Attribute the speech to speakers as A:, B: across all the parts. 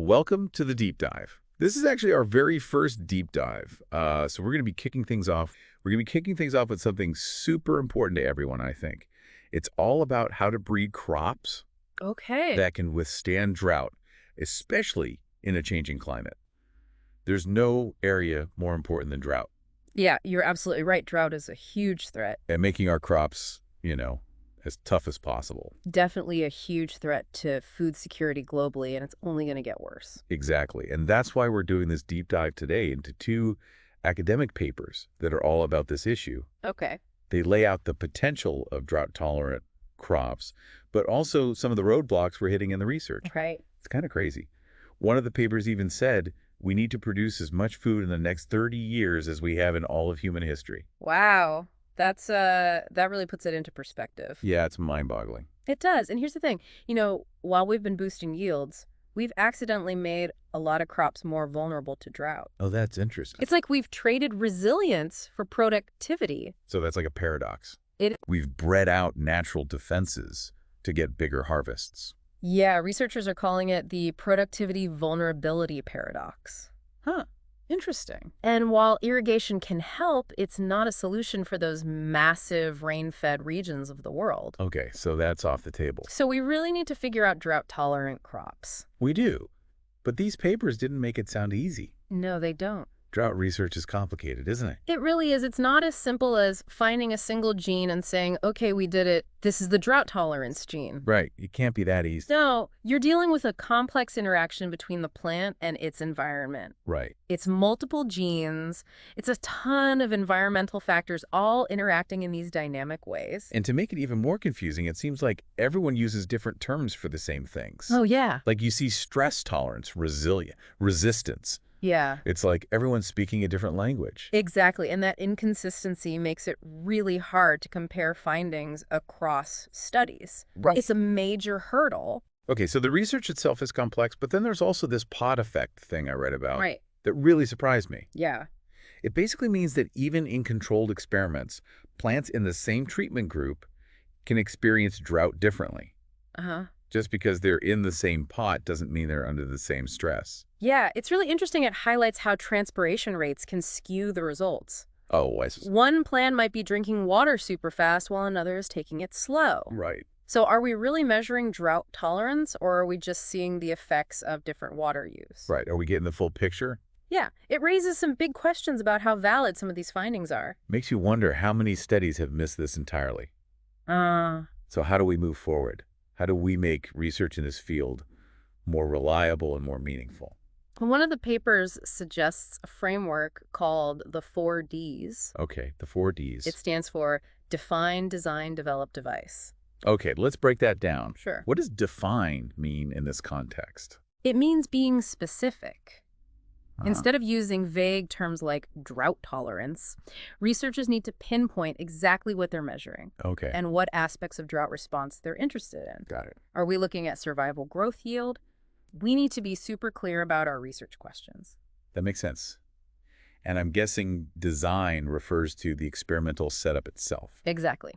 A: Welcome to the deep dive. This is actually our very first deep dive. So we're going to be kicking things off. We're going to be kicking things off with something super important to everyone, I think. It's all about how to breed crops that can withstand drought, especially in a changing climate. There's no area more important than drought.
B: Yeah, you're absolutely right. Drought is a huge threat.
A: And making our crops, as tough as possible.
B: Definitely a huge threat to food security globally, and it's only going to get worse.
A: Exactly. And that's why we're doing this deep dive today into two academic papers that are all about this issue.
B: Okay.
A: They lay out the potential of drought-tolerant crops, but also some of the roadblocks we're hitting in the research.
B: Right.
A: It's kind of crazy. One of the papers even said we need to produce as much food in the next 30 years as we have in all of human history.
B: Wow. That really puts it into perspective.
A: Yeah, it's mind-boggling.
B: It does. And here's the thing. While we've been boosting yields, we've accidentally made a lot of crops more vulnerable to drought.
A: Oh, that's interesting.
B: It's like we've traded resilience for productivity.
A: So that's like a paradox.
B: It
A: We've bred out natural defenses to get bigger harvests.
B: Yeah, researchers are calling it the productivity vulnerability paradox.
A: Huh. Interesting.
B: And while irrigation can help, it's not a solution for those massive rain-fed regions of the world.
A: Okay, so that's off the table.
B: So we really need to figure out drought-tolerant crops.
A: We do. But these papers didn't make it sound easy.
B: No, they don't.
A: Drought research is complicated, isn't it?
B: It really is. It's not as simple as finding a single gene and saying, okay, we did it. This is the drought tolerance gene.
A: Right. It can't be that easy.
B: No, you're dealing with a complex interaction between the plant and its environment.
A: Right.
B: It's multiple genes. It's a ton of environmental factors all interacting in these dynamic ways.
A: And to make it even more confusing, it seems like everyone uses different terms for the same things.
B: Oh, yeah.
A: Like you see stress tolerance, resistance.
B: Yeah.
A: It's like everyone's speaking a different language.
B: Exactly. And that inconsistency makes it really hard to compare findings across studies.
A: Right.
B: It's a major hurdle.
A: Okay, so the research itself is complex, but then there's also this pod effect thing I read about
B: Right.
A: that really surprised me.
B: Yeah.
A: It basically means that even in controlled experiments, plants in the same treatment group can experience drought differently.
B: Uh-huh.
A: Just because they're in the same pot doesn't mean they're under the same stress.
B: Yeah, it's really interesting. It highlights how transpiration rates can skew the results.
A: Oh, I see.
B: One plant might be drinking water super fast while another is taking it slow.
A: Right.
B: So are we really measuring drought tolerance, or are we just seeing the effects of different water use?
A: Right. Are we getting the full picture?
B: Yeah, it raises some big questions about how valid some of these findings are.
A: Makes you wonder how many studies have missed this entirely. So how do we move forward? How do we make research in this field more reliable and more meaningful?
B: One of the papers suggests a framework called the 4Ds.
A: Okay, the 4Ds.
B: It stands for Define, Design, Develop, Device.
A: Okay, let's break that down.
B: Sure.
A: What does define mean in this context?
B: It means being specific. Instead of using vague terms like drought tolerance, researchers need to pinpoint exactly what they're measuring
A: Okay,
B: and what aspects of drought response they're interested in.
A: got it.
B: Are we looking at survival growth yield? We need to be super clear about our research questions.
A: That makes sense. And I'm guessing design refers to the experimental setup itself.
B: Exactly.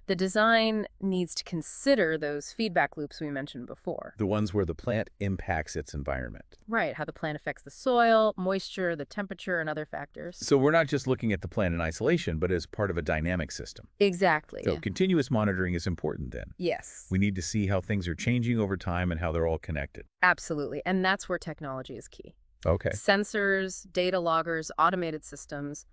B: The design needs to consider those feedback loops we mentioned before.
A: The ones where the plant impacts its environment.
B: Right, how the plant affects the soil, moisture, the temperature, and other factors.
A: So we're not just looking at the plant in isolation, but as part of a dynamic system.
B: Exactly.
A: So continuous monitoring is important then.
B: Yes.
A: We need to see how things are changing over time and how they're all connected.
B: Absolutely. And that's where technology is key.
A: Okay.
B: Sensors, data loggers, automated systems,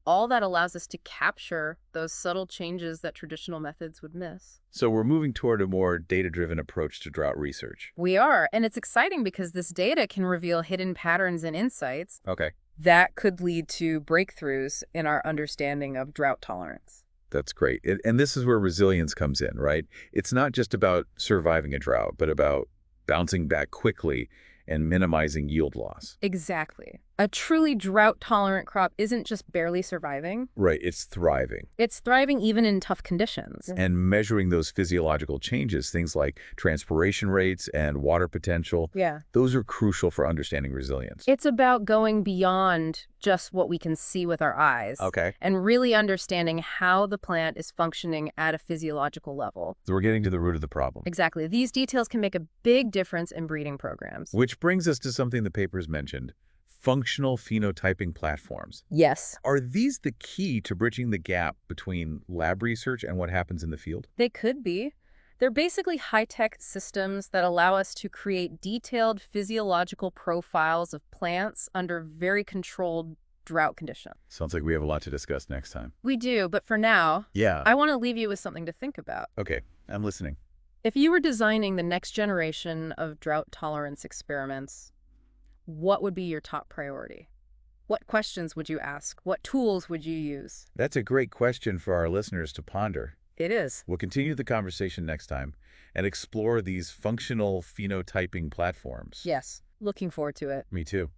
B: all that allows us to capture those subtle changes that traditional methods would miss.
A: So we're moving toward a more data-driven approach to drought research.
B: We are, and it's exciting because this data can reveal hidden patterns and insights
A: Okay.
B: that could lead to breakthroughs in our understanding of drought tolerance.
A: That's great. And this is where resilience comes in, right? It's not just about surviving a drought, but about bouncing back quickly and minimizing yield loss.
B: Exactly. A truly drought-tolerant crop isn't just barely surviving.
A: Right, it's thriving.
B: It's thriving even in tough conditions.
A: And measuring those physiological changes, things like transpiration rates and water potential,
B: Yeah.
A: those are crucial for understanding resilience.
B: It's about going beyond just what we can see with our eyes.
A: Okay.
B: And really understanding how the plant is functioning at a physiological level.
A: So we're getting to the root of the problem.
B: Exactly. These details can make a big difference in breeding programs.
A: Which brings us to something the papers mentioned, functional phenotyping platforms.
B: Yes.
A: Are these the key to bridging the gap between lab research and what happens in the field?
B: They could be. They're basically high-tech systems that allow us to create detailed physiological profiles of plants under very controlled drought conditions.
A: Sounds like we have a lot to discuss next time.
B: We do, but for now,
A: Yeah.
B: I want to leave you with something to think about.
A: Okay, I'm listening.
B: If you were designing the next generation of drought tolerance experiments, what would be your top priority? What questions would you ask? What tools would you use?
A: That's a great question for our listeners to ponder.
B: It is.
A: We'll continue the conversation next time and explore these functional phenotyping platforms.
B: Yes. Looking forward to it.
A: Me too.